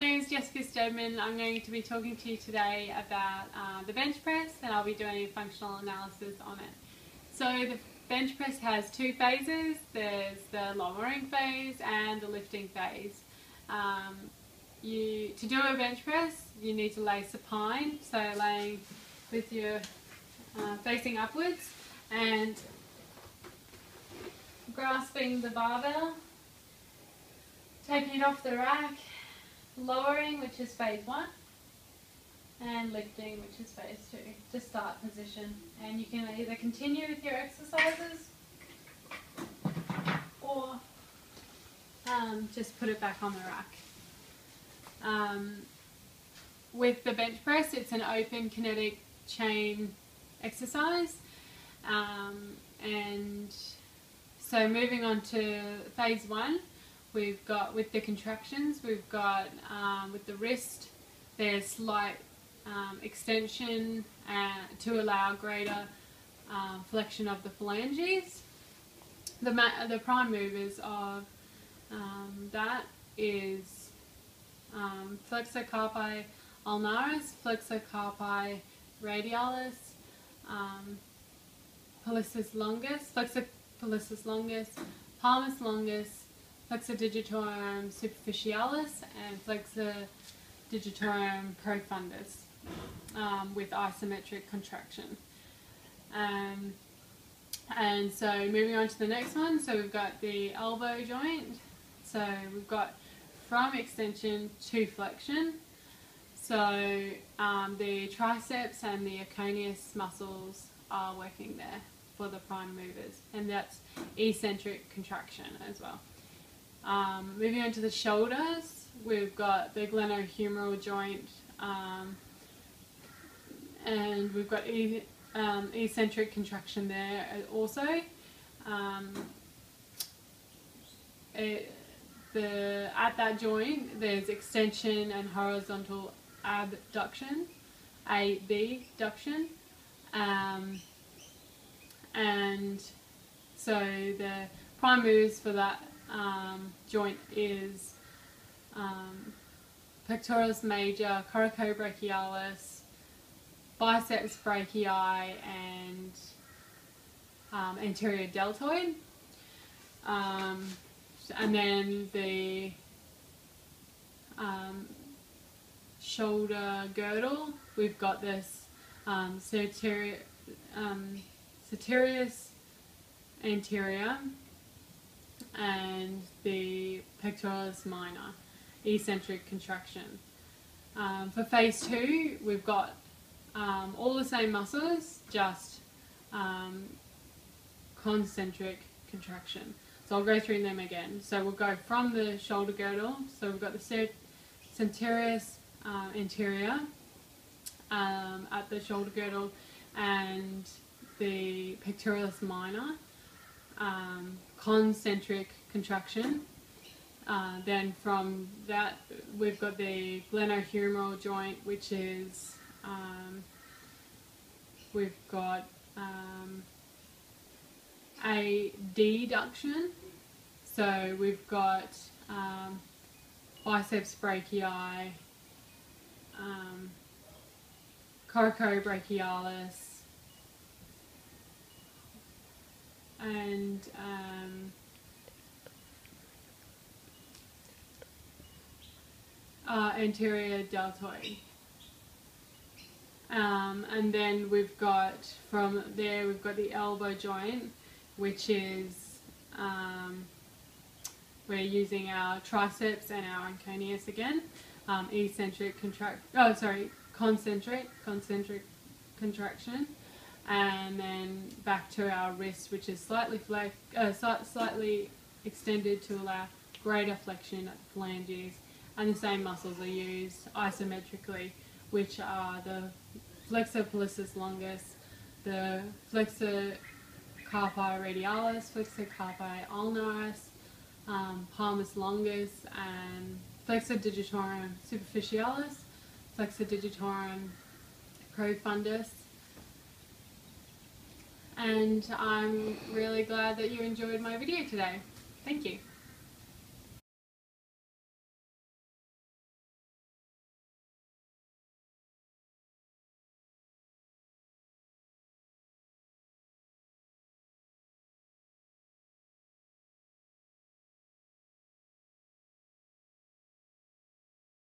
My name is Jessica Stedman. I'm going to be talking to you today about the bench press, and I'll be doing a functional analysis on it. So the bench press has two phases. There's the lowering phase and the lifting phase. To do a bench press, you need to lay supine, so laying with your facing upwards and grasping the barbell, taking it off the rack, lowering, which is phase 1, and lifting, which is phase 2, to start position. And you can either continue with your exercises or just put it back on the rack. With the bench press, it's an open kinetic chain exercise, and so moving on to phase 1, we've got with the contractions, we've got with the wrist, there's slight extension to allow greater flexion of the phalanges. The prime movers of that is flexor carpi ulnaris, flexor carpi radialis, pollicis longus, flexor pollicis longus, palmus longus, flexor digitorum superficialis, and flexor digitorum profundus with isometric contraction. And so moving on to the next one, so we've got the elbow joint. So we've got from extension to flexion. So the triceps and the aconius muscles are working there for the prime movers, and that's eccentric contraction as well. Moving on to the shoulders, we've got the glenohumeral joint, and we've got eccentric contraction there also. At that joint, there's extension and horizontal abduction, abduction, and so the prime moves for that joint is pectoralis major, coracobrachialis, biceps brachii, and anterior deltoid. And then the shoulder girdle, we've got this sartorius anterior and the pectoralis minor, eccentric contraction. For phase 2, we've got all the same muscles, just concentric contraction. So I'll go through them again. So we'll go from the shoulder girdle. So we've got the sartorius anterior at the shoulder girdle, and the pectoralis minor, concentric contraction. Then from that, we've got the glenohumeral joint, which is we've got a deduction. So we've got biceps brachii, coracobrachialis, and anterior deltoid. And then we've got, from there, we've got the elbow joint, which is, we're using our triceps and our aconius again, concentric contraction, and then back to our wrist, which is slightly extended to allow greater flexion at the phalanges, and the same muscles are used isometrically, which are the flexor pollicis longus, the flexor carpi radialis, flexor carpi ulnaris, palmus longus, and flexor digitorum superficialis, flexor digitorum profundus. And I'm really glad that you enjoyed my video today. Thank you.